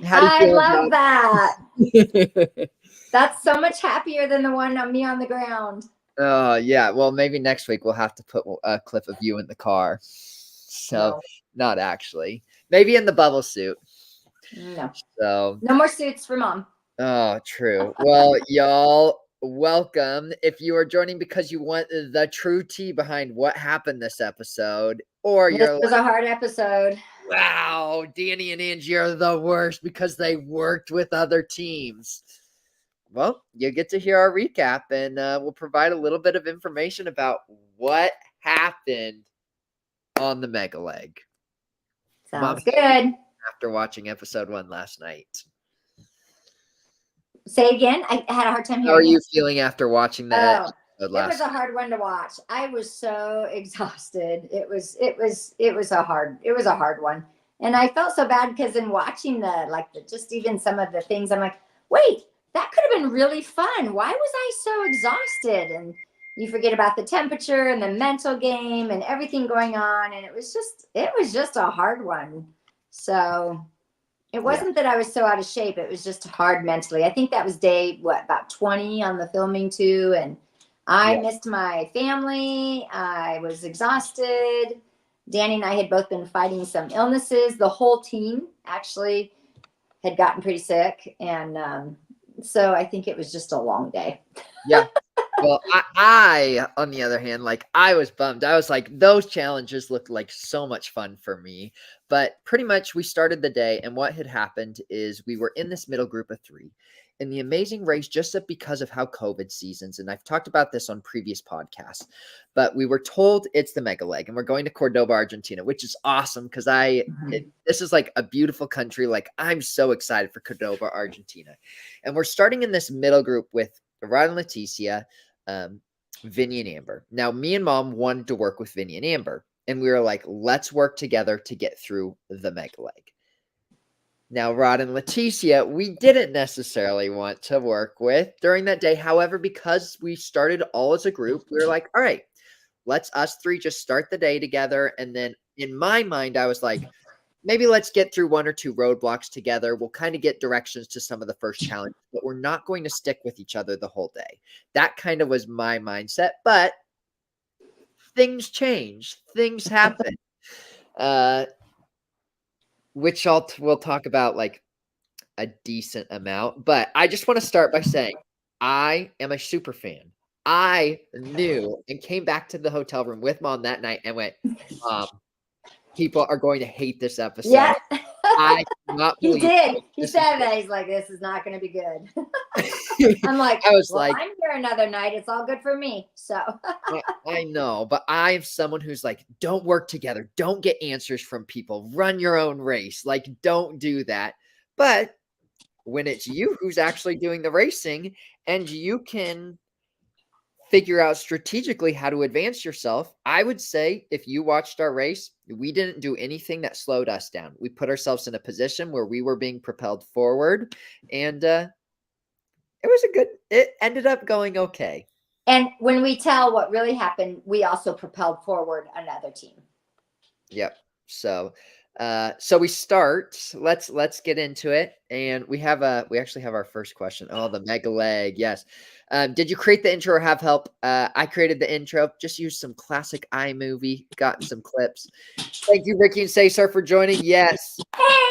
How do you I feel love that. about That's so much happier than the one on me on the ground. Yeah. Well, maybe next week we'll have to put a clip of you in the car. So, No. not actually. Maybe in the bubble suit. No. So, No more suits for Mom. oh, true. Well, y'all, welcome. If you are joining because you want the true tea behind what happened this episode, or This you're was a hard episode. wow, Danny and Angie are the worst because they worked with other teams. Well, you get to hear our recap, and we'll provide a little bit of information about what happened on the Megaleg. Sounds good. After watching episode 1 last night. Say again. I had a hard time hearing. How are you feeling after watching that? Oh, it was a hard one to watch. I was so exhausted. It was a hard one. And I felt so bad because in watching just even some of the things, I'm like, wait, that could have been really fun. Why was I so exhausted? And you forget about the temperature and the mental game and everything going on. And it was just a hard one. So it wasn't that I was so out of shape. It was just hard mentally. I think that was day, about 20 on the filming too. And I missed my family. I was exhausted. Danny and I had both been fighting some illnesses. The whole team actually had gotten pretty sick. And so I think it was just a long day. Yeah. Well, I, on the other hand, I was bummed. I was like, those challenges looked like so much fun for me. But pretty much we started the day, and what had happened is we were in this middle group of 3 in the amazing race just because of how COVID seasons. And I've talked about this on previous podcasts, but we were told it's the Megaleg, and we're going to Cordoba, Argentina, which is awesome because this is like a beautiful country. Like, I'm so excited for Cordoba, Argentina. And we're starting in this middle group with Rod and Leticia, Vinny and Amber. Now, me and Mom wanted to work with Vinny and Amber, and we were like, let's work together to get through the Megaleg. Now, Rod and Leticia, we didn't necessarily want to work with during that day. However, because we started all as a group, we were like, all right, let's us 3 just start the day together. And then in my mind, I was like, maybe let's get through 1 or 2 roadblocks together. We'll kind of get directions to some of the first challenges, but we're not going to stick with each other the whole day. That kind of was my mindset, but things change. Things happen. Which we'll talk about like a decent amount. But I just want to start by saying I am a super fan. I knew and came back to the hotel room with Mom that night and went, people are going to hate this episode. Yeah. I cannot believe he did. He said that. He's like, this is not going to be good. I'm like, I'm here another night. It's all good for me. So I know, but I'm someone who's like, don't work together. Don't get answers from people. Run your own race. Like, don't do that. But when it's you who's actually doing the racing and you can figure out strategically how to advance yourself, I would say if you watched our race, we didn't do anything that slowed us down. We put ourselves in a position where we were being propelled forward, and it ended up going okay. And when we tell what really happened, we also propelled forward another team. Yep. So we start. Let's get into it, and we actually have our first question. Oh, the Megaleg. Yes. Did you create the intro or have help? I created the intro. Just used some classic iMovie. Got some clips. Thank you, Ricky and Cesar, for joining. Yes,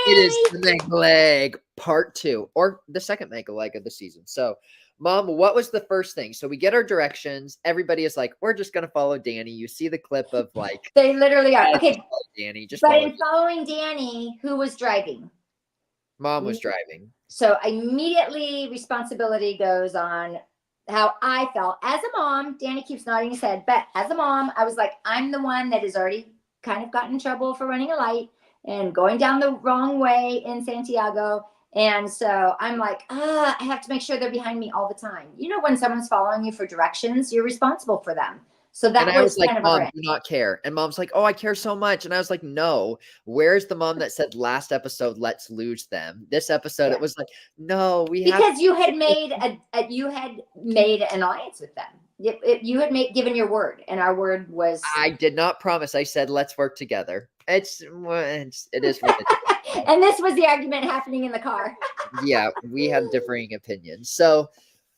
it is the Megaleg part 2, or the second Megaleg of the season. So, Mom, what was the first thing? So we get our directions. Everybody is like, we're just going to follow Danny. You see the clip of like. They literally are. Okay. Danny. But in following Danny, who was driving? Mom was driving. So immediately responsibility goes on how I felt as a mom. Danny keeps nodding his head. But as a mom, I was like, I'm the one that has already kind of gotten in trouble for running a light and going down the wrong way in Santiago. And so I'm like, I have to make sure they're behind me all the time. You know, when someone's following you for directions, you're responsible for them. So that and I was like, Mom, do not care. And Mom's like, oh, I care so much. And I was like, no, where's the mom that said last episode, let's lose them? This episode, It was like, no, because you had made an alliance with them. You had given your word, and our word was. I did not promise. I said, let's work together. It is what it is. And this was the argument happening in the car. Yeah, we had differing opinions. So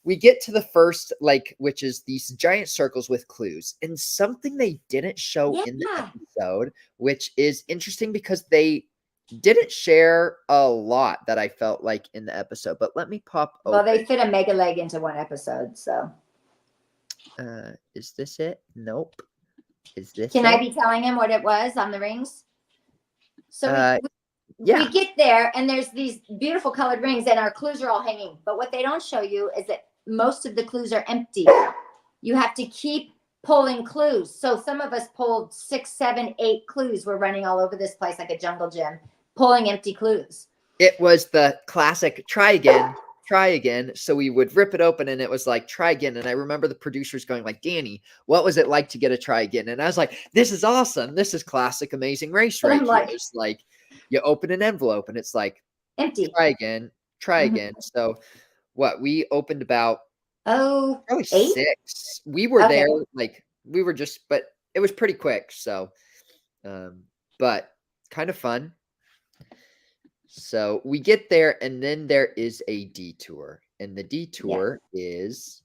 we get to the first, like, which is these giant circles with clues, and something they didn't show in the episode, which is interesting because they didn't share a lot that I felt like in the episode. But let me pop open. Well, they fit a Megaleg into one episode, so. Is this it? Nope. Is this Can it? I be telling him what it was on the rings? So yeah. we get there, and there's these beautiful colored rings, and our clues are all hanging. But what they don't show you is that most of the clues are empty. You have to keep pulling clues. So some of us pulled 6, 7, 8 clues. We're running all over this place like a jungle gym, pulling empty clues. It was the classic try again, try again. So we would rip it open, and it was like, try again. And I remember the producers going like, Danny, what was it like to get a try again? And I was like, this is awesome. This is classic Amazing Race right here. It's like you open an envelope, and it's like, empty. Try again, try again. So what, we opened about probably 8? 6. We were there, like we were just, but it was pretty quick. So but kind of fun. So we get there, and then there is a detour, and the detour is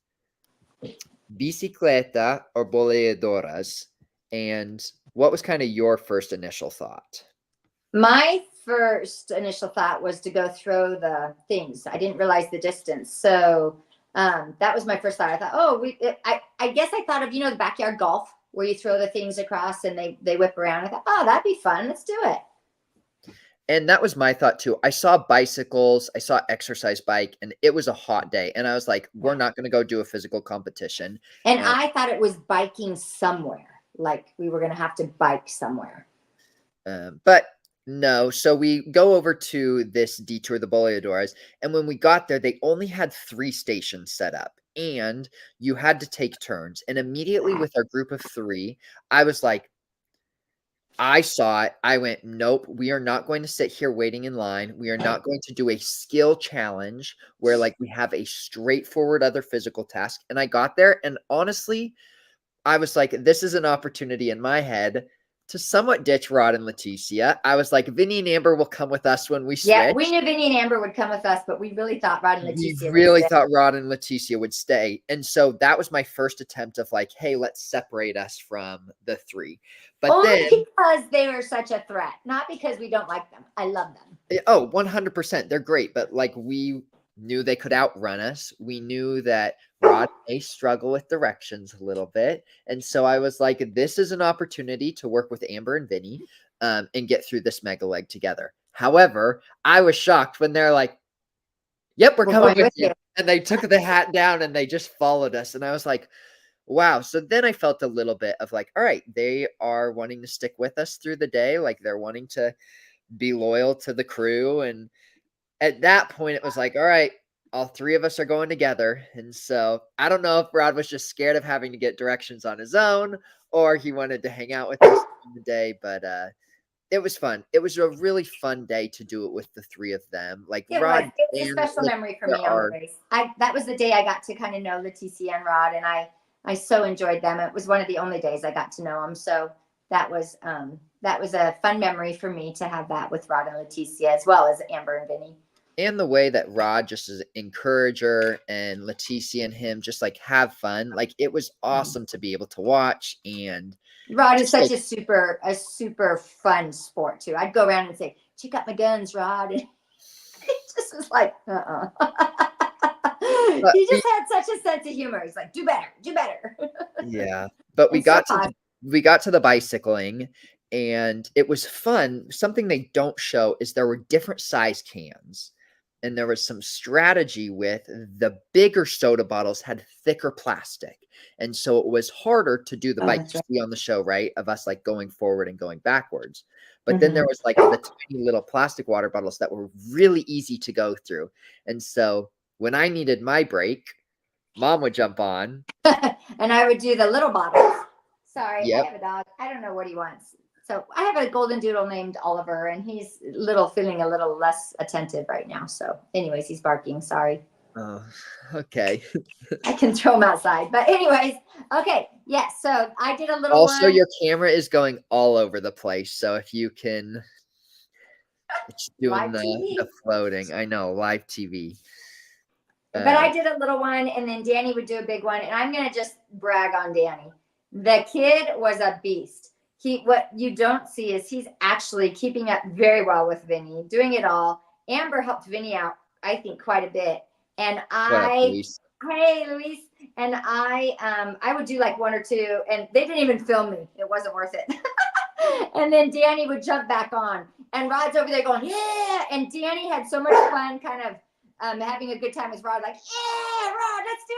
bicicleta or boleadoras. And what was kind of your first initial thought? My first initial thought was to go throw the things. I didn't realize the distance. So that was my first thought. I thought, I guess I thought of, the backyard golf where you throw the things across and they whip around. I thought, that'd be fun. Let's do it. And that was my thought too. I saw bicycles, I saw exercise bike, and it was a hot day. And I was like, we're not going to go do a physical competition. And I thought it was biking somewhere. Like we were going to have to bike somewhere. But no. So we go over to this detour, the Boleadoras. And when we got there, they only had 3 stations set up. And you had to take turns. And immediately with our group of 3, I was like, I saw it. I went, nope, we are not going to sit here waiting in line. We are not going to do a skill challenge where like we have a straightforward other physical task. And I got there, and honestly, I was like, this is an opportunity in my head to somewhat ditch Rod and Leticia. I was like, Vinny and Amber will come with us when we switch. Yeah, we knew Vinny and Amber would come with us, but we really thought Rod and Leticia would stay. And so that was my first attempt of like, hey, let's separate us from the 3. But only because they were such a threat, not because we don't like them. I love them. Oh, 100%. They're great. But like we knew they could outrun us. We knew that Rod may struggle with directions a little bit. And so I was like, this is an opportunity to work with Amber and Vinny and get through this Megaleg together. However, I was shocked when they're like, yep, we're coming with you. And they took the hat down and they just followed us. And I was like, wow. So then I felt a little bit of like, all right, they are wanting to stick with us through the day. Like they're wanting to be loyal to the crew. And at that point, it was like, all right, all 3 of us are going together. And so I don't know if Rod was just scared of having to get directions on his own or he wanted to hang out with us in the day. But it was fun. It was a really fun day to do it with the 3 of them. Like it Rod, was a special memory for me on the race. That was the day I got to kind of know Leticia and Rod, and I so enjoyed them. It was one of the only days I got to know them. So that was a fun memory for me to have that with Rod and Leticia, as well as Amber and Vinny. And the way that Rod just is an encourager and Leticia and him just like have fun. Like it was awesome to be able to watch. And Rod is such a super fun sport too. I'd go around and say, check out my guns, Rod. And he just was like, he just had such a sense of humor. He's like, do better. Yeah. But we got to the bicycling, and it was fun. Something they don't show is there were different size cans. And there was some strategy with the bigger soda bottles had thicker plastic. And so it was harder to do the bike you see on the show, right? Of us like going forward and going backwards. But then there was like the tiny little plastic water bottles that were really easy to go through. And so when I needed my break, Mom would jump on. And I would do the little bottles. Sorry, yep. I have a dog. I don't know what he wants. So I have a golden doodle named Oliver, and he's feeling a little less attentive right now. So anyways, he's barking. Sorry. Oh, okay. I can throw him outside. But anyways, okay. Yeah, so I did a little Also, your camera is going all over the place. So if you can. It's doing Live TV. the floating. I know, live TV. But I did a little one, and then Danny would do a big one. And I'm going to just brag on Danny. The kid was a beast. What you don't see is he's actually keeping up very well with Vinny, doing it all. Amber helped Vinny out, I think, quite a bit. And hey, Luis. And I would do like one or two, and they didn't even film me. It wasn't worth it. And then Danny would jump back on, and Rod's over there going, yeah. And Danny had so much fun kind of having a good time with Rod, like, yeah, Rod, let's do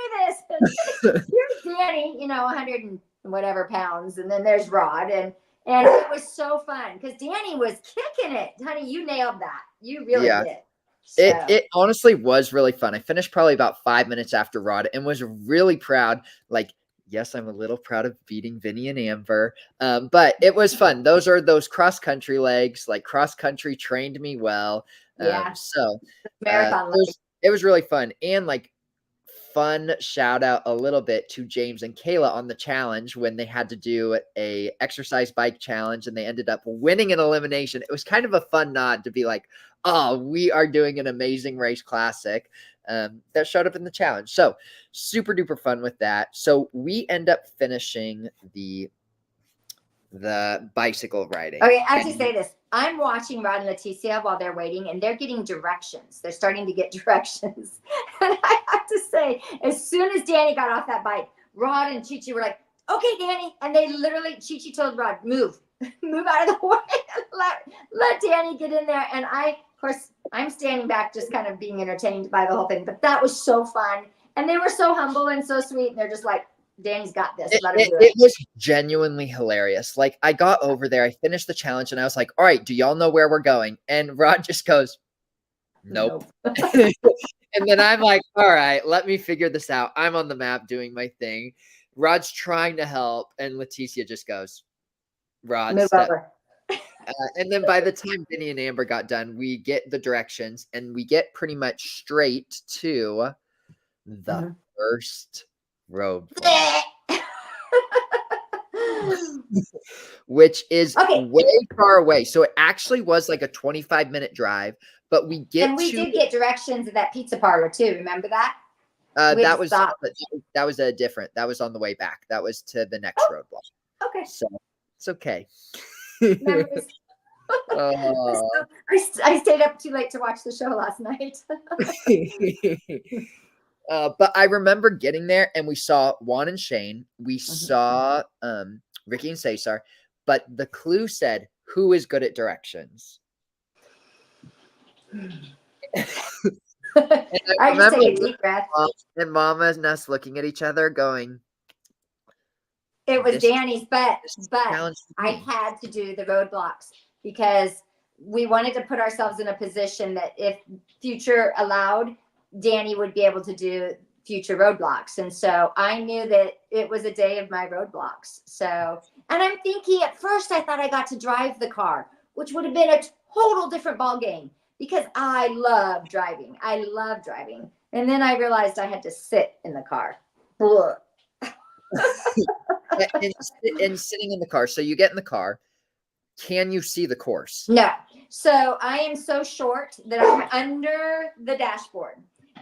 this. Here's Danny, 100 and whatever pounds. And then there's Rod. And it was so fun because Danny was kicking it. Honey, you nailed that. You really did. So. It honestly was really fun. I finished probably about 5 minutes after Rod and was really proud. Like, yes, I'm a little proud of beating Vinny and Amber, but it was fun. Those are those cross-country legs. Like, cross-country trained me well. So marathon it was really fun. And like, fun shout out a little bit to James and Kayla on the challenge when they had to do a exercise bike challenge and they ended up winning an elimination. It was kind of a fun nod to be like, oh, we are doing an amazing race classic that showed up in the challenge. So super duper fun with that. So we end up finishing the bicycle riding. Okay, I have to say this. I'm watching Rod and Leticia while they're waiting, and they're getting directions. They're starting to get directions. And I have to say, as soon as Danny got off that bike, Rod and Chi Chi were like, okay, Danny. And they literally, Chi Chi told Rod, move out of the way. let Danny get in there. And of course, I'm standing back just kind of being entertained by the whole thing. But that was so fun. And they were so humble and so sweet. And they're just like, Danny's got this. It was genuinely hilarious. Like, I got over there, I finished the challenge, and I was like, all right, do y'all know where we're going? And Rod just goes, nope. And then I'm like, all right, let me figure this out. I'm on the map doing my thing. Rod's trying to help, and Leticia just goes, Rod, move over. And then by the time Vinny and Amber got done, we get the directions, and we get pretty much straight to the first roadblock. Which is way far away. So it actually was like a 25-minute drive, but we did get directions at that pizza parlor too. Remember that? That was different. That was on the way back. That was to the next roadblock. Okay. So it's okay. I stayed up too late to watch the show last night. But I remember getting there and we saw Juan and Shane. We saw Ricky and Cesar, but the clue said, who is good at directions? I just take a deep breath. And Mama and us looking at each other going, it was Danny's, but I had to do the roadblocks because we wanted to put ourselves in a position that if future allowed, Danny would be able to do future roadblocks. And so I knew that it was a day of my roadblocks. So, and I'm thinking at first I thought I got to drive the car, which would have been a total different ball game because I love driving. And then I realized I had to sit in the car. and sitting in the car. So you get in the car. Can you see the course? No. So I am so short that I'm under the dashboard.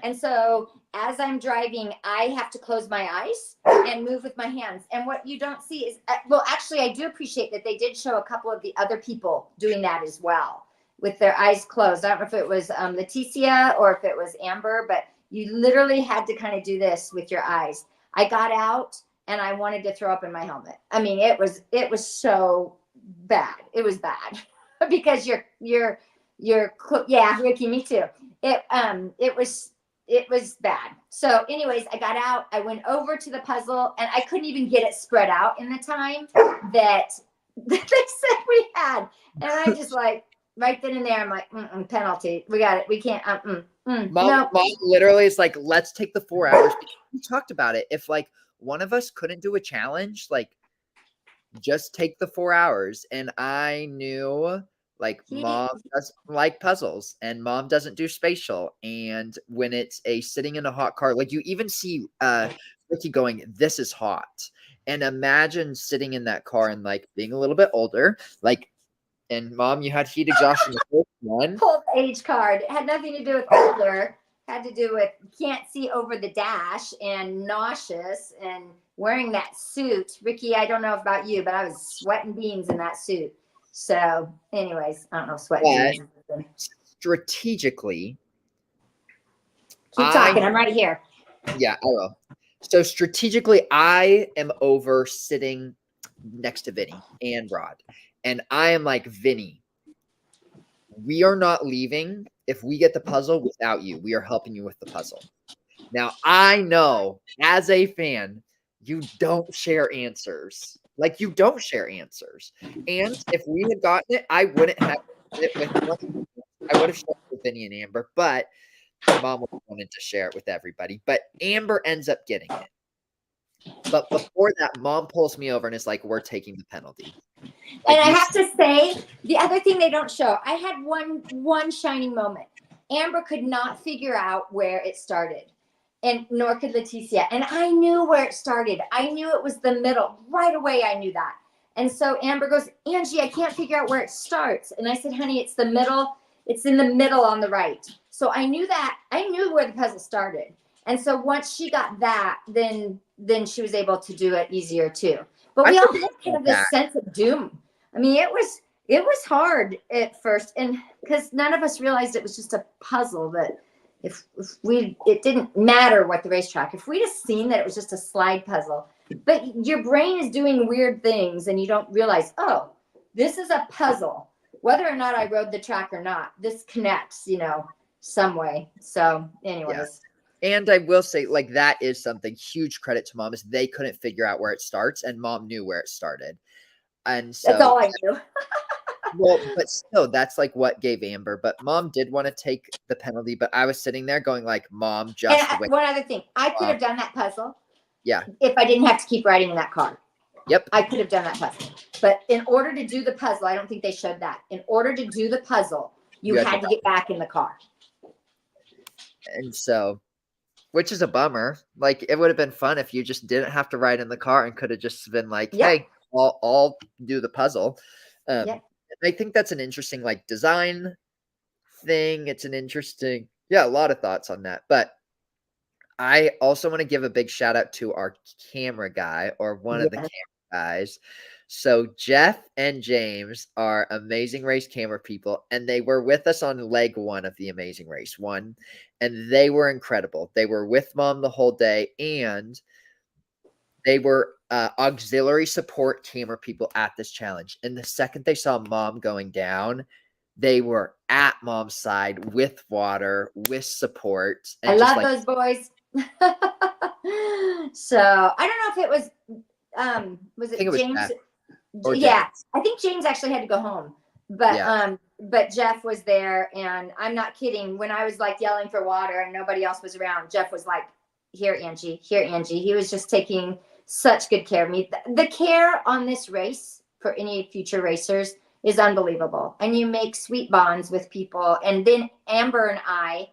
And so as I'm driving, I have to close my eyes and move with my hands. And what you don't see is, well, actually, I do appreciate that they did show a couple of the other people doing that as well with their eyes closed. I don't know if it was Leticia or if it was Amber, but you literally had to kind of do this with your eyes. I got out and I wanted to throw up in my helmet. I mean, it was so bad. It was bad because you're yeah, Ricky, me too. It was bad. So anyways, I got out, I went over to the puzzle and I couldn't even get it spread out in the time that they said we had. And I'm just like, right then and there, I'm like, penalty. We got it. We can't, Mom literally is like, let's take the 4 hours. We talked about it. If like one of us couldn't do a challenge, like just take the 4 hours. And I knew like Mom doesn't like puzzles and Mom doesn't do spatial. And when it's a sitting in a hot car, like you even see Ricky going, this is hot. And imagine sitting in that car and like being a little bit older, like And Mom, you had heat exhaustion the first one. Pulled the age card. It had nothing to do with older. Had to do with can't see over the dash and nauseous and wearing that suit. Ricky, I don't know about you, but I was sweating beans in that suit. So, anyways, I don't know, sweating beans. Strategically, keep talking. I'm right here. Yeah, I will. So strategically, I am over sitting next to Vinny and Rod. And I am like, Vinny, we are not leaving if we get the puzzle without you. We are helping you with the puzzle. Now, I know as a fan, you don't share answers. Like, you don't share answers. And if we had gotten it, I wouldn't have it with I would have shared it with Vinny and Amber, but Mom wanted to share it with everybody. But Amber ends up getting it. But before that, Mom pulls me over and is like, we're taking the penalty. And I have to say, the other thing they don't show, I had one shining moment. Amber could not figure out where it started, and nor could Leticia. And I knew where it started. I knew it was the middle. Right away, I knew that. And so Amber goes, Angie, I can't figure out where it starts. And I said, honey, it's the middle. It's in the middle on the right. So I knew that. I knew where the puzzle started. And so once she got that, then she was able to do it easier too. But we all had kind of this sense of doom. I mean, it was hard at first, and because none of us realized it was just a puzzle. That it didn't matter what the racetrack. If we'd have seen that it was just a slide puzzle, but your brain is doing weird things, and you don't realize, oh, this is a puzzle. Whether or not I rode the track or not, this connects, some way. So, anyways. Yeah. And I will say, like, that is something huge credit to Mom is they couldn't figure out where it starts, and Mom knew where it started. And so that's all I knew. Well, but still, that's like what gave Amber. But Mom did want to take the penalty, but I was sitting there going like, Mom, just wait. One other thing, I could have done that puzzle. Yeah. If I didn't have to keep riding in that car. Yep. I could have done that puzzle. But in order to do the puzzle, I don't think they showed that. In order to do the puzzle, you had to get back in the car. And so, which is a bummer. Like, it would have been fun if you just didn't have to ride in the car and could have just been like, hey, I'll do the puzzle. I think that's an interesting like design thing. It's an interesting, a lot of thoughts on that. But I also want to give a big shout out to our camera guy, or one of the camera guys. So Jeff and James are Amazing Race camera people, and they were with us on leg one of the Amazing Race one, and they were incredible. They were with Mom the whole day, and they were auxiliary support camera people at this challenge. And the second they saw Mom going down, they were at Mom's side with water, with support. And I love those boys. So I don't know if it was it James? Yeah, I think James actually had to go home. But Jeff was there, and I'm not kidding. When I was like yelling for water and nobody else was around, Jeff was like, here, Angie, here, Angie. He was just taking such good care of me. The care on this race for any future racers is unbelievable. And you make sweet bonds with people. And then Amber and I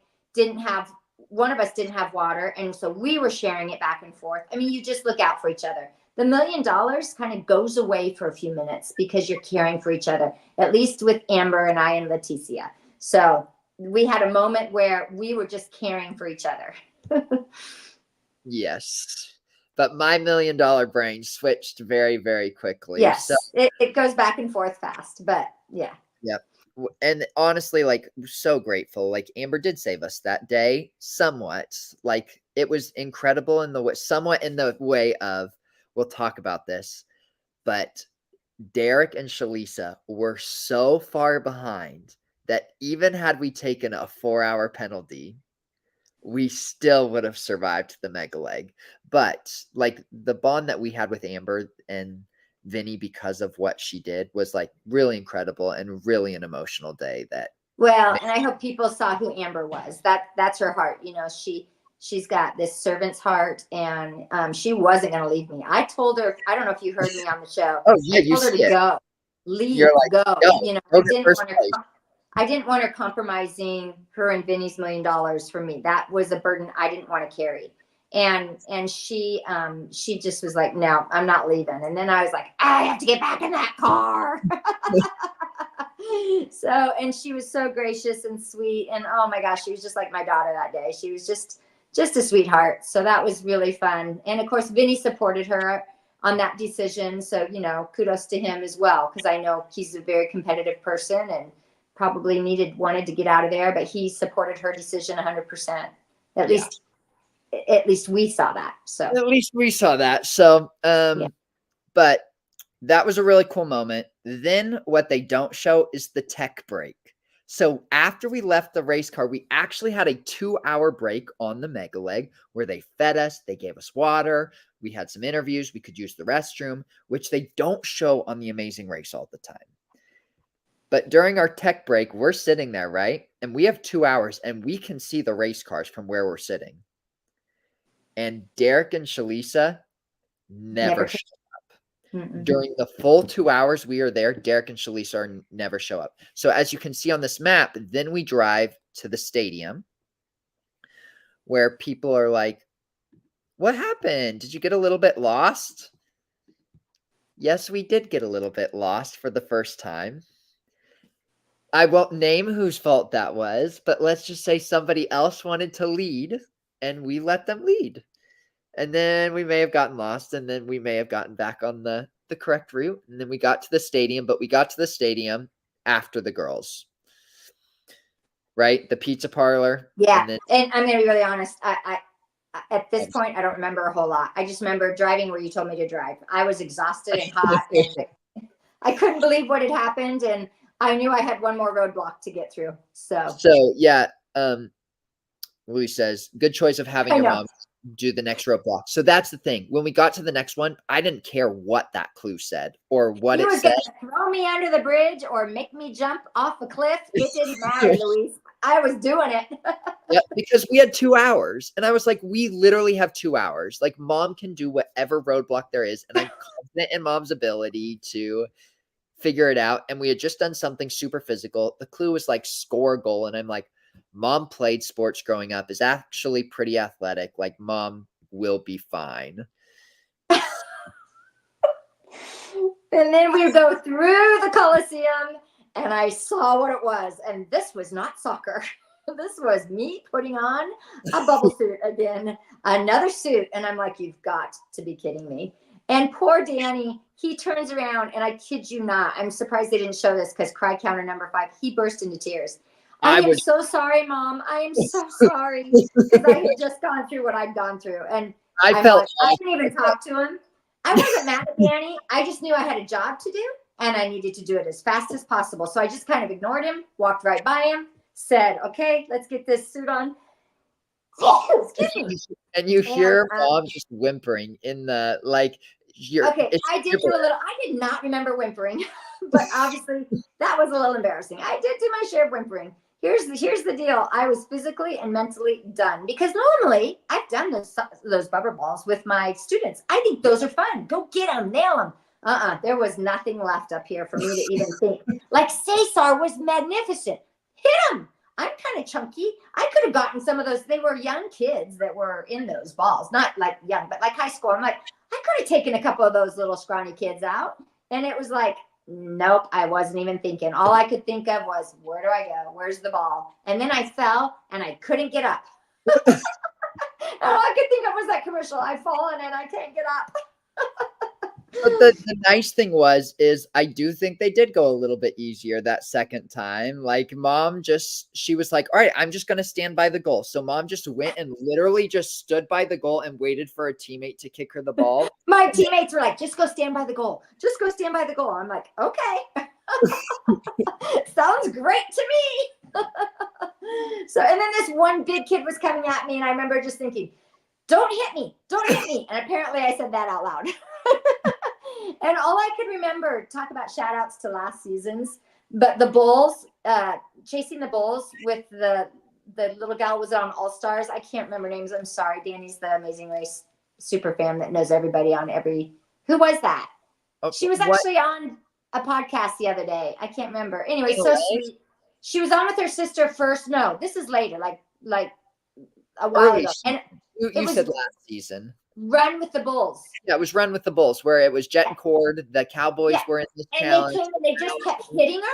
one of us didn't have water. And so we were sharing it back and forth. I mean, you just look out for each other. The $1 million kind of goes away for a few minutes because you're caring for each other, at least with Amber and I and Leticia. So we had a moment where we were just caring for each other. Yes. But my $1 million brain switched very, very quickly. Yes, so, it goes back and forth fast, but yeah. Yep. And honestly, like, so grateful. Like, Amber did save us that day somewhat. Like, it was incredible in the way, somewhat in the way of, we'll talk about this, but Derek and Shalisa were so far behind that even had we taken a 4-hour penalty, we still would have survived the Megaleg. But like the bond that we had with Amber and Vinny because of what she did was like really incredible and really an emotional day. And I hope people saw who Amber was. That's her heart. She's got this servant's heart, and she wasn't going to leave me. I told her, I don't know if you heard me on the show. Oh yeah, I told her to go, leave, go. I didn't want her compromising her and Vinny's $1 million for me. That was a burden I didn't want to carry. And she just was like, no, I'm not leaving. And then I was like, I have to get back in that car. So, and she was so gracious and sweet, and oh my gosh, she was just like my daughter that day. She was just a sweetheart. So that was really fun. And of course, Vinny supported her on that decision. So, you know, kudos to him as well, because I know he's a very competitive person and probably wanted to get out of there, but he supported her decision 100%. At least we saw that. So at least we saw that. So, but that was a really cool moment. Then what they don't show is the tech break. So after we left the race car, we actually had a 2-hour break on the Megaleg where they fed us, they gave us water, we had some interviews, we could use the restroom, which they don't show on the Amazing Race all the time. But during our tech break, we're sitting there, right? And we have 2 hours and we can see the race cars from where we're sitting. And Derek and Shalisa never showed up. During the full 2 hours we are there, Derek and Shalisa never show up. So as you can see on this map, then we drive to the stadium where people are like, what happened? Did you get a little bit lost? Yes, we did get a little bit lost for the first time. I won't name whose fault that was, but let's just say somebody else wanted to lead and we let them lead. And then we may have gotten lost, and then we may have gotten back on the correct route. And then we got to the stadium, but we got to the stadium after the girls. Right? The pizza parlor. Yeah. And I'm going to be really honest. I at this point, I don't remember a whole lot. I just remember driving where you told me to drive. I was exhausted and hot. And I couldn't believe what had happened. And I knew I had one more roadblock to get through. So yeah. Louis says, good choice of having your mom do the next roadblock. So that's the thing. When we got to the next one, I didn't care what that clue said or what it said. Throw me under the bridge or make me jump off a cliff. It didn't matter, Louise. I was doing it. Yeah, because we had 2 hours. And I was like, we literally have 2 hours. Like, mom can do whatever roadblock there is. And I'm confident in mom's ability to figure it out. And we had just done something super physical. The clue was like score a goal. And I'm like, mom played sports growing up, is actually pretty athletic. Like, mom will be fine. And then we go through the Coliseum, and I saw what it was. And this was not soccer. This was me putting on a bubble suit again, another suit. And I'm like, you've got to be kidding me. And poor Danny, he turns around, and I kid you not, I'm surprised they didn't show this because cry counter number 5, he burst into tears. I am so sorry, Mom. I am so sorry because I had just gone through what I'd gone through. And I didn't even talk to him. I wasn't mad at Danny. I just knew I had a job to do and I needed to do it as fast as possible. So I just kind of ignored him, walked right by him, said, okay, let's get this suit on. Excuse me. And you hear mom just whimpering in the, like, okay, I did not remember whimpering, but obviously that was a little embarrassing. I did do my share of whimpering. Here's the deal. I was physically and mentally done because normally I've done those bubble balls with my students. I think those are fun. Go get them, nail them. There was nothing left up here for me to even think. Like Cesar was magnificent. Hit him. I'm kind of chunky. I could have gotten some of those. They were young kids that were in those balls, not like young, but like high school. I'm like, I could have taken a couple of those little scrawny kids out. And it was like, nope, I wasn't even thinking. All I could think of was, where do I go? Where's the ball? And then I fell and I couldn't get up. And all I could think of was that commercial. I've fallen and I can't get up. But the nice thing is I do think they did go a little bit easier that second time. Like, mom she was like, all right, I'm just going to stand by the goal. So mom just went and literally just stood by the goal and waited for a teammate to kick her the ball. My teammates were like, just go stand by the goal. Just go stand by the goal. I'm like, okay. Sounds great to me. So, and then this one big kid was coming at me and I remember just thinking, don't hit me. Don't hit me. And apparently I said that out loud. And all I could remember, talk about shout outs to last season's, but the Bulls, chasing the Bulls with the little gal was on All Stars. I can't remember names. I'm sorry. Danny's the Amazing Race super fan that knows everybody on who was that? Okay, she was actually on a podcast the other day. I can't remember. Anyway, so sweet. She was on with her sister first. No, this is later, like a while ago. And you said last season. Run with the Bulls. Yeah, it was Run with the Bulls, where it was Jet and Cord. The Cowboys were in this challenge. And they just kept hitting her.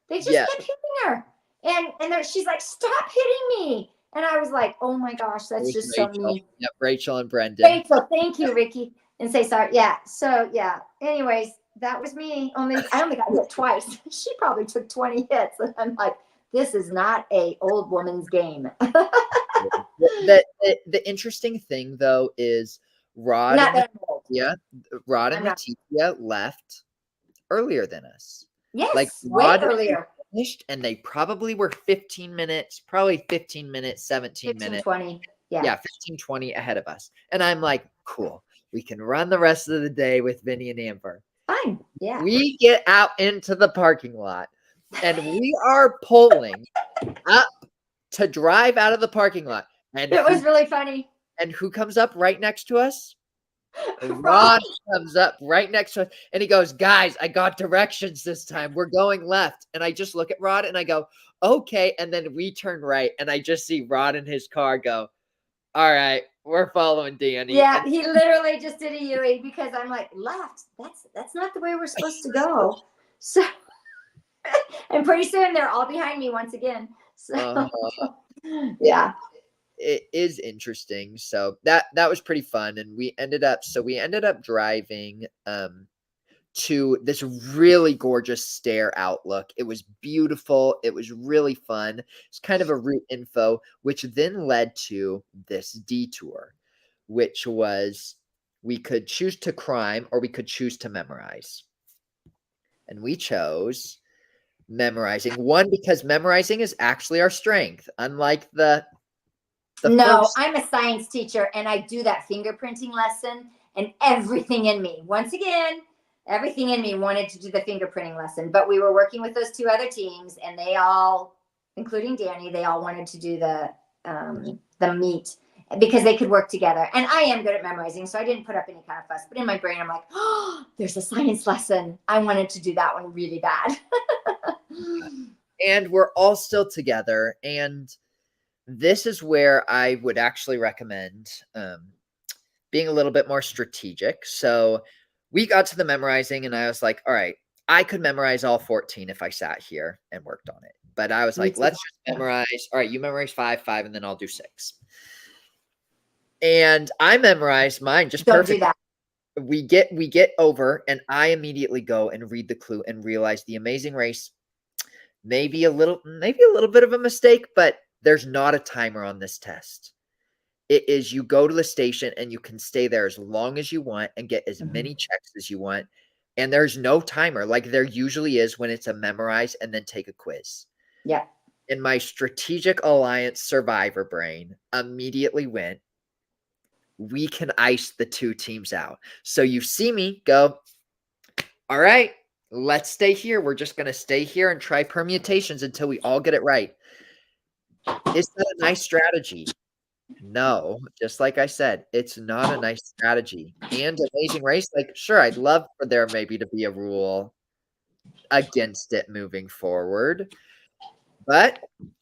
They just kept hitting her. And she's like, stop hitting me. And I was like, oh my gosh, that's just Rachel. so mean. Yep, Rachel and Brendan. Rachel, thank you, Ricky. And say sorry. Yeah. So yeah. Anyways, that was me. I only got hit twice. She probably took 20 hits. And I'm like, this is not a old woman's game. The interesting thing though is Rod and Letitia left earlier than us. Yes, like way earlier. Finished, and they probably were 15 minutes, 17 minutes. 20. Yeah, 15, 20 ahead of us. And I'm like, cool. We can run the rest of the day with Vinny and Amber. Fine. Yeah. We get out into the parking lot and we are pulling up to drive out of the parking lot. And it was really funny. And who comes up right next to us? Rod comes up right next to us and he goes, guys, I got directions this time. We're going left. And I just look at Rod and I go, okay. And then we turn right and I just see Rod in his car go, all right, we're following Danny. Yeah, he literally just did a Yui because I'm like, left. That's not the way we're supposed to go. So, and pretty soon they're all behind me once again. So, yeah. It is interesting. So that was pretty fun. And we ended up driving to this really gorgeous stair outlook. It was beautiful. It was really fun. It's kind of a route info, which then led to this detour, which was we could choose to climb or we could choose to memorize. And we chose memorizing. One, because memorizing is actually our strength, unlike I'm a science teacher and I do that fingerprinting lesson, and everything in me wanted to do the fingerprinting lesson, but we were working with those two other teams and they all, including Danny, they all wanted to do the meet because they could work together. And I am good at memorizing, so I didn't put up any kind of fuss, but in my brain, I'm like, oh, there's a science lesson. I wanted to do that one really bad. And we're all still together. And this is where I would actually recommend being a little bit more strategic. So we got to the memorizing and I was like, all right, I could memorize all 14 if I sat here and worked on it. But I was like, let's just memorize. All right, you memorize 5, and then I'll do 6. And I memorized mine just perfect. Do that. We get over and I immediately go and read the clue and realize the Amazing Race, maybe a little bit of a mistake, but there's not a timer on this test. It is you go to the station and you can stay there as long as you want and get as many checks as you want. And there's no timer like there usually is when it's a memorize and then take a quiz. Yeah. And my strategic alliance survivor brain immediately went, we can ice the two teams out. So you see me go, all right, let's stay here. We're just going to stay here and try permutations until we all get it right. Is that a nice strategy? No, just like I said, it's not a nice strategy. And Amazing Race, like, sure, I'd love for there maybe to be a rule against it moving forward. But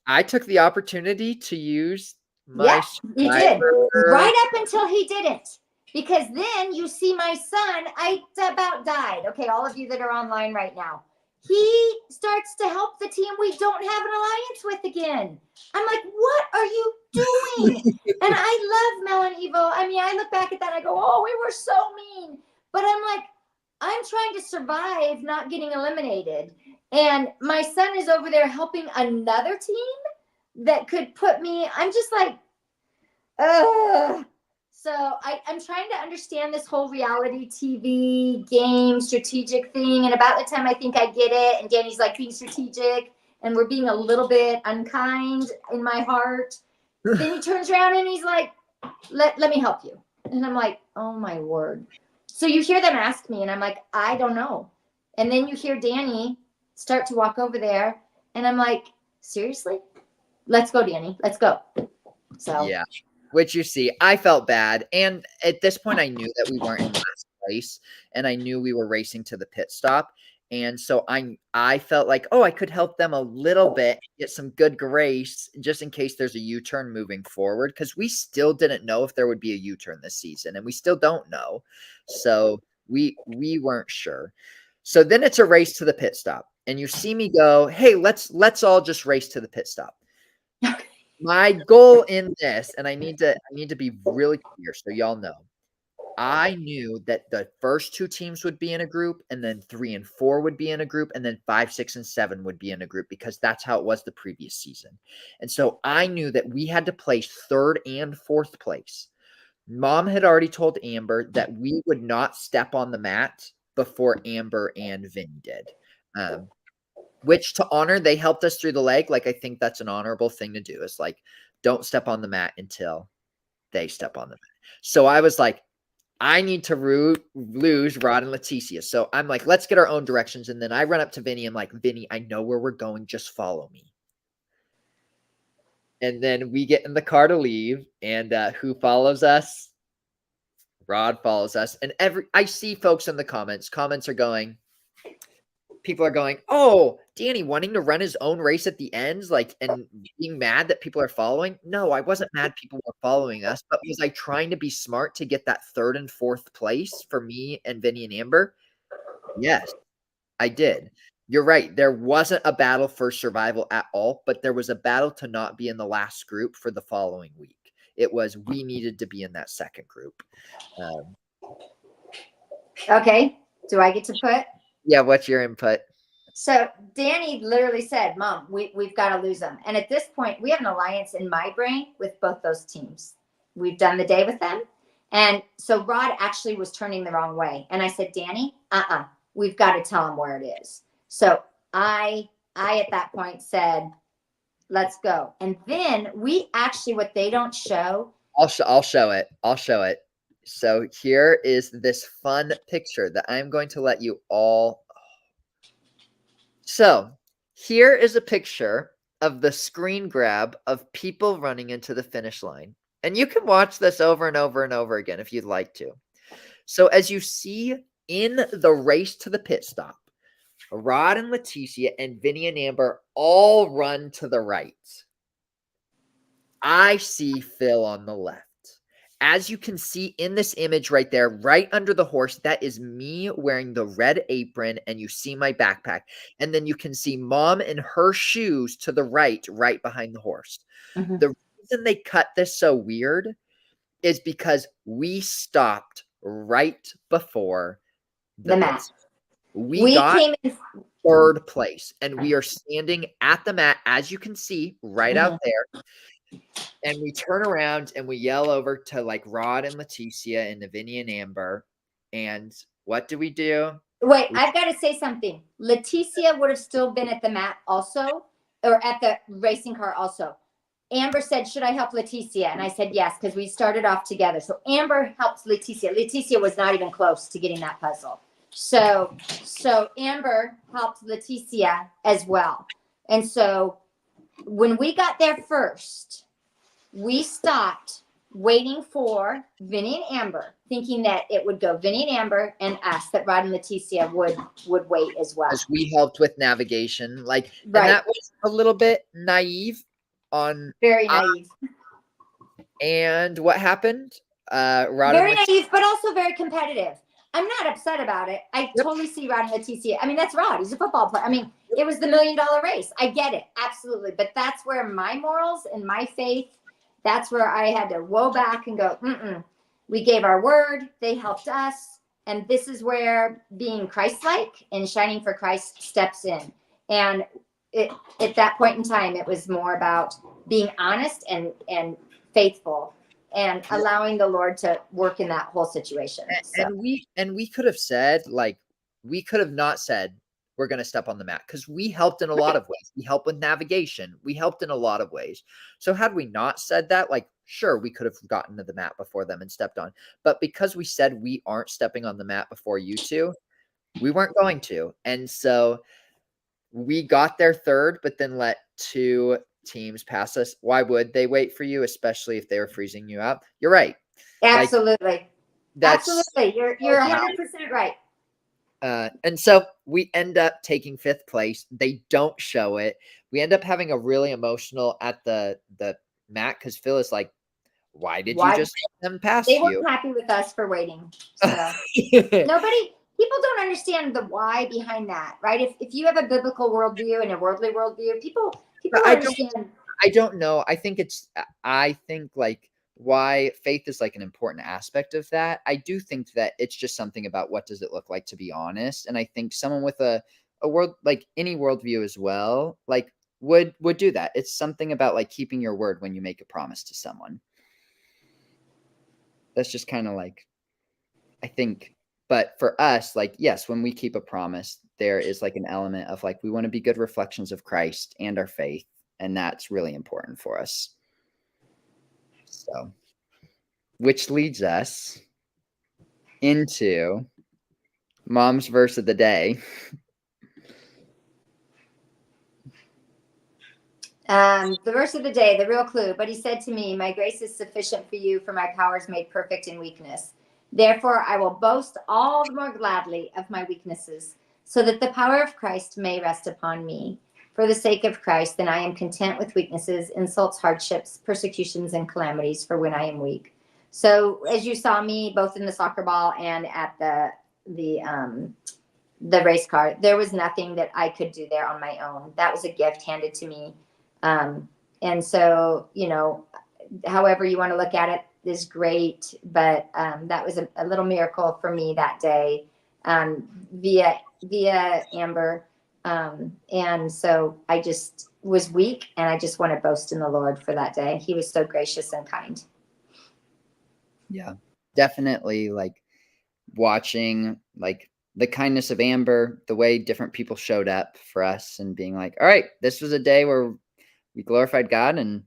I took the opportunity to use my you did. Right up until he didn't. Because then you see my son, I about died. Okay, all of you that are online right now. He starts to help the team we don't have an alliance with again. I'm like, what are you doing? And I love Mel and Evo. I mean, I look back at that and I go, oh, we were so mean. But I'm like, I'm trying to survive not getting eliminated. And my son is over there helping another team that could put me, I'm just like, ugh. So I'm trying to understand this whole reality TV game strategic thing. And about the time I think I get it, and Danny's like being strategic and we're being a little bit unkind in my heart. Then he turns around and he's like, let me help you. And I'm like, oh my word. So you hear them ask me and I'm like, I don't know. And then you hear Danny start to walk over there and I'm like, seriously? Let's go, Danny. Let's go. So yeah. Which you see, I felt bad. And at this point, I knew that we weren't in last place. And I knew we were racing to the pit stop. And so I felt like, oh, I could help them a little bit, get some good grace, just in case there's a U-turn moving forward. Because we still didn't know if there would be a U-turn this season. And we still don't know. So we weren't sure. So then it's a race to the pit stop. and you see me go, hey, let's all just race to the pit stop. My goal in this, and I need to be really clear so y'all know. I knew that the first 2 teams would be in a group, and then 3 and 4 would be in a group, and then 5, 6, and 7 would be in a group because that's how it was the previous season. And so I knew that we had to place 3rd and 4th place. Mom had already told Amber that we would not step on the mat before Amber and Vin did. Which to honor, they helped us through the leg. Like, I think that's an honorable thing to do. It's like, don't step on the mat until they step on the mat. So I was like, I need to lose Rod and Leticia. So I'm like, let's get our own directions. And then I run up to Vinny. I'm like, Vinny, I know where we're going. Just follow me. And then we get in the car to leave. And who follows us? Rod follows us. And I see folks in the comments. Comments are going, people are going, oh, Danny wanting to run his own race at the ends, like, and being mad that people are following. No, I wasn't mad people were following us, but was I trying to be smart to get that 3rd and 4th place for me and Vinny and Amber? Yes, I did. You're right. There wasn't a battle for survival at all, but there was a battle to not be in the last group for the following week. It was, we needed to be in that second group. Okay. Do I get to put? Yeah, what's your input? So Danny literally said, Mom, we've got to lose them. And at this point, we have an alliance in my brain with both those teams. We've done the day with them. And so Rod actually was turning the wrong way. And I said, Danny, we've got to tell him where it is. So I at that point said, let's go. And then we actually, what they don't show. I'll show it. I'll show it. So here is this fun picture that I'm going to let you all. So here is a picture of the screen grab of people running into the finish line. And you can watch this over and over and over again if you'd like to. So as you see in the race to the pit stop, Rod and Leticia and Vinny and Amber all run to the right. I see Phil on the left. As you can see in this image right there, right under the horse, that is me wearing the red apron, and you see my backpack. And then you can see Mom in her shoes to the right behind the horse. Mm-hmm. The reason they cut this so weird is because we stopped right before the mat. We got in 3rd place, and we are standing at the mat, as you can see, right out there. And we turn around and we yell over to like Rod and Leticia and Vinny and Amber. And what do we do? Wait, I've got to say something. Leticia would have still been at the mat also, or at the racing car also. Amber said, should I help Leticia? And I said, yes, because we started off together. So Amber helped Leticia. Leticia was not even close to getting that puzzle. So Amber helped Leticia as well. And so when we got there first, we stopped waiting for Vinny and Amber, thinking that it would go Vinny and Amber and us, that Rod and Leticia would wait as well. As we helped with navigation. Like, right. And that was a little bit naive on. Very naive. And what happened? Rod very naive, but also very competitive. I'm not upset about it. I totally see Rod and Leticia. I mean, that's Rod. He's a football player. I mean, it was the $1 million race. I get it. Absolutely. But that's where my morals and my faith, that's where I had to woe back and go, we gave our word. They helped us. And this is where being Christ-like and shining for Christ steps in. And at that point in time, it was more about being honest and faithful, and allowing the Lord to work in that whole situation. And we could have said, like, we could have not said we're going to step on the mat, because we helped in a lot of ways. We helped with navigation. We helped in a lot of ways. So had we not said that, like, sure, we could have gotten to the mat before them and stepped on. But because we said we aren't stepping on the mat before you two, we weren't going to. And so we got there 3rd, but then let 2 teams pass us. Why would they wait for you, especially if they were freezing you out? You're right. Absolutely. Like, absolutely. You're 100% right. And so we end up taking 5th place. They don't show it. We end up having a really emotional at the mat, because Phil is like, why did you just let them pass you? They weren't happy with us for waiting. So nobody, people don't understand the why behind that, right? If you have a biblical worldview and a worldly worldview, people understand. I don't know. I think like why faith is like an important aspect of that. I do think that it's just something about what does it look like to be honest. And I think someone with a world, like any worldview as well, like would do that. It's something about like keeping your word when you make a promise to someone. That's just kind of like, I think, but for us, like, yes, when we keep a promise, there is like an element of like, we want to be good reflections of Christ and our faith. And that's really important for us. So, which leads us into Mom's verse of the day. The verse of the day, the real clue. But he said to me, my grace is sufficient for you, for my power is made perfect in weakness. Therefore, I will boast all the more gladly of my weaknesses, so that the power of Christ may rest upon me. For the sake of Christ, then I am content with weaknesses, insults, hardships, persecutions, and calamities, for when I am weak. So as you saw me both in the soccer ball and at the race car, there was nothing that I could do there on my own. That was a gift handed to me. And so, you know, however you want to look at it is great, but that was a little miracle for me that day, via Amber. And so I just was weak, and I just want to boast in the Lord for that day. He was so gracious and kind. Yeah, definitely like watching like the kindness of Amber, the way different people showed up for us and being like, all right, this was a day where we glorified God, and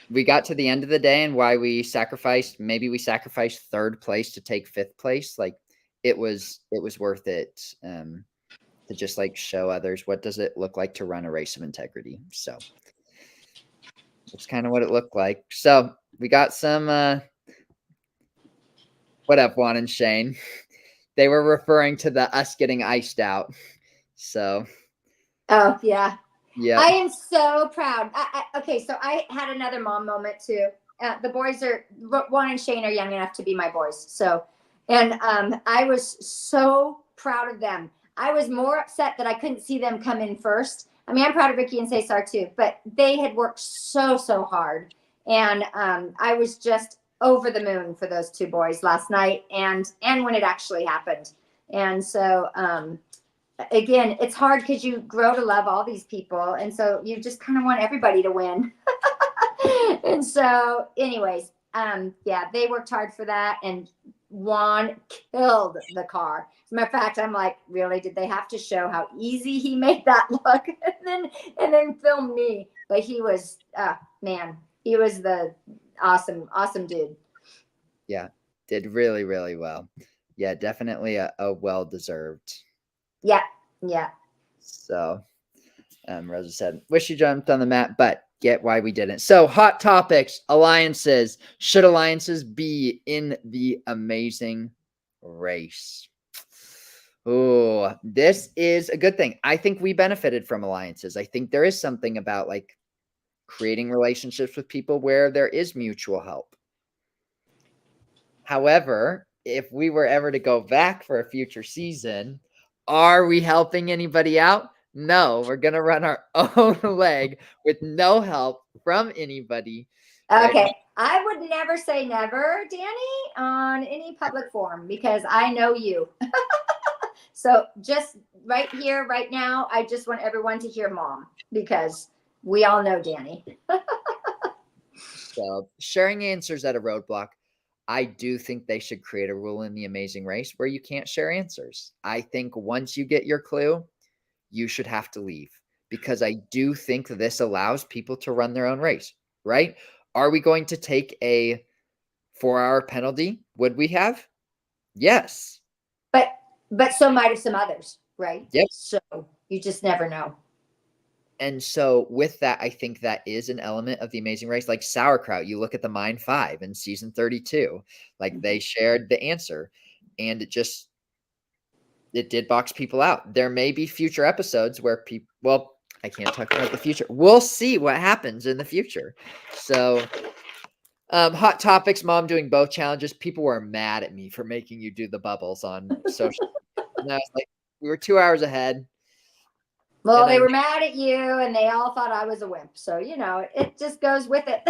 we got to the end of the day, and why we sacrificed, maybe we sacrificed third place to take fifth place. Like it was worth it. To just like show others what does it look like to run a race of integrity. So that's kind of what it looked like. So we got some, what up, Juan and Shane? They were referring to the us getting iced out. So. Oh yeah. Yeah. I am so proud. Okay, so I had another mom moment too. The boys Juan and Shane are young enough to be my boys. So, and I was so proud of them. I was more upset that I couldn't see them come in first. I mean, I'm proud of Ricky and Cesar too, but they had worked so hard. And I was just over the moon for those two boys last night and when it actually happened. And so, again, it's hard because you grow to love all these people. And so you just kind of want everybody to win. And so anyways, yeah, they worked hard for that. And Juan killed the car. As a matter of fact, I'm like, really, did they have to show how easy he made that look and then film me? But he was, man, he was the awesome dude. Yeah, did really, really well. Yeah, definitely a well-deserved. Yeah. So, Rosa said, wish you jumped on the map, but get why we didn't. So, hot topics, alliances. Should alliances be in the amazing race? Oh, this is a good thing. I think we benefited from alliances. I think there is something about like creating relationships with people where there is mutual help. However, if we were ever to go back for a future season, are we helping anybody out? No, we're going to run our own leg with no help from anybody. Okay. Right? I would never say never, Danny, on any public forum because I know you. So just right here, right now, I just want everyone to hear Mom because we all know Danny. So sharing answers at a roadblock, I do think they should create a rule in the Amazing Race where you can't share answers. I think once you get your clue, you should have to leave because I do think this allows people to run their own race, right? Are we going to take a 4-hour penalty? Would we have? Yes. But so might have some others, right? Yep. So you just never know. And so with that, I think that is an element of the Amazing Race. Like sauerkraut, you look at the Mine 5 in season 32, like they shared the answer and it did box people out. There may be future episodes where people, well, I can't talk about the future. We'll see what happens in the future. So hot topics, Mom doing both challenges. People were mad at me for making you do the bubbles on social. And I was like, we were 2 hours ahead. Well, And they were mad at you and they all thought I was a wimp. So, it just goes with it.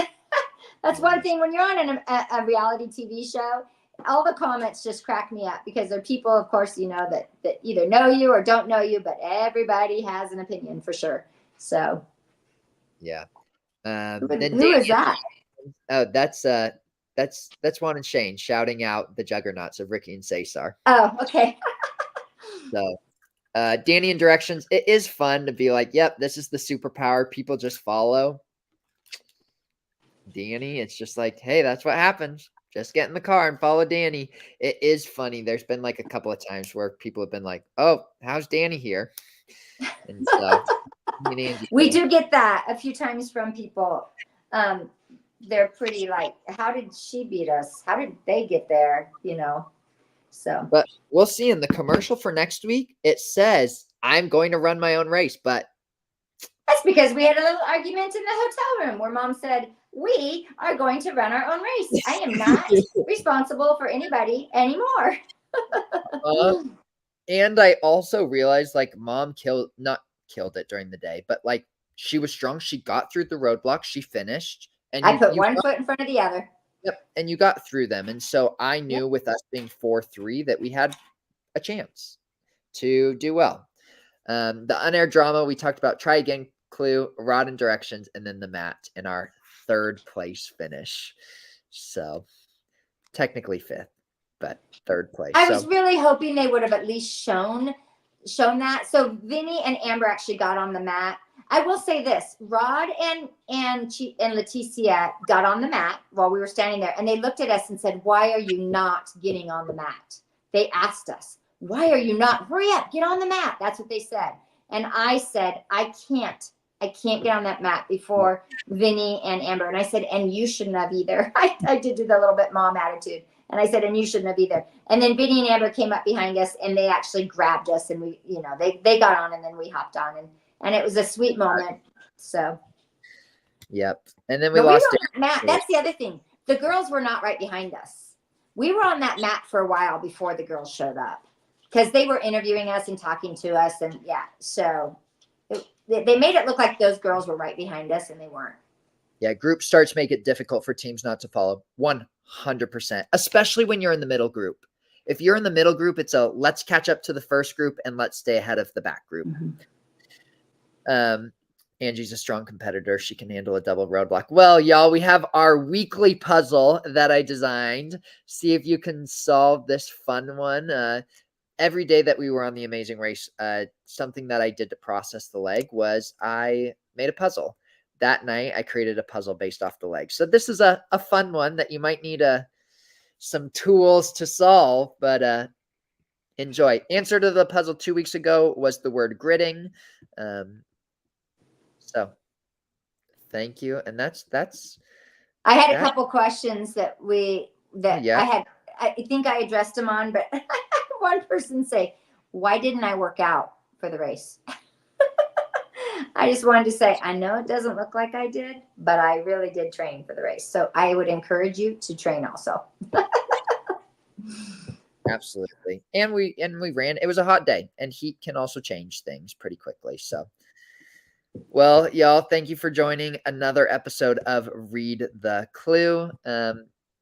That's one thing when you're on a reality TV show, all the comments just crack me up because there are people, of course, that either know you or don't know you, but everybody has an opinion for sure. So, yeah. who Then is that? Oh, that's Juan and Shane shouting out the juggernauts of Ricky and Cesar. Oh, okay. So, Danny and directions. It is fun to be like, yep, this is the superpower. People just follow. Danny, it's just like, hey, that's what happens. Just get in the car and follow Danny. It is funny. There's been like a couple of times where people have been like, oh, how's Danny here? And so we do get that a few times from people. They're pretty like, how did she beat us? How did they get there? So, but we'll see in the commercial for next week. It says I'm going to run my own race, but that's because we had a little argument in the hotel room where Mom said, we are going to run our own race. I am not responsible for anybody anymore. And I also realized like Mom not killed it during the day, but like she was strong. She got through the roadblocks. She finished. And I put one foot in front of the other. Yep. And you got through them. And so I knew with us being 4-3 that we had a chance to do well. The unaired drama, we talked about try again, clue, rod and directions, and then the mat in our 3rd place finish. So technically 5th, but 3rd place. I was really hoping they would have at least shown that. So Vinny and Amber actually got on the mat. I will say this: Rod and Leticia got on the mat while we were standing there, and they looked at us and said, "Why are you not getting on the mat?" They asked us, "Why are you not? Hurry up, get on the mat." That's what they said, and I said, "I can't get on that mat before Vinny and Amber." And I said, "And you shouldn't have either." I did do the little bit mom attitude. And I said, "And you shouldn't have either." And then Vinny and Amber came up behind us and they actually grabbed us and we, they got on and then we hopped on and it was a sweet moment. So. Yep. And then we lost it. Matt, that's the other thing. The girls were not right behind us. We were on that mat for a while before the girls showed up because they were interviewing us and talking to us. And yeah, so they made it look like those girls were right behind us and they weren't. Yeah, group starts make it difficult for teams not to follow. 100%, especially when you're in the middle group. If you're in the middle group, it's a let's catch up to the first group and let's stay ahead of the back group. Angie's a strong competitor. She can handle a double roadblock. Well, y'all, we have our weekly puzzle that I designed. See if you can solve this fun one. Every day that we were on the Amazing Race, something that I did to process the leg was I made a puzzle. That night, I created a puzzle based off the leg. So this is a fun one that you might need some tools to solve, but enjoy. Answer to the puzzle 2 weeks ago was the word gridding. So thank you. And that's. I had a couple questions that yeah. I think I addressed them on, but I had one person say, "Why didn't I work out for the race?" I just wanted to say, I know it doesn't look like I did, but I really did train for the race. So I would encourage you to train also. Absolutely. And we ran. It was a hot day and heat can also change things pretty quickly. So, well, y'all, thank you for joining another episode of Read the Clue.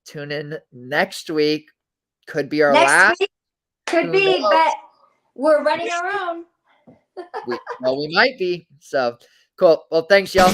Tune in next week. Could be our last. Could be, but we're running our own. We might be. So cool. Well, thanks, y'all.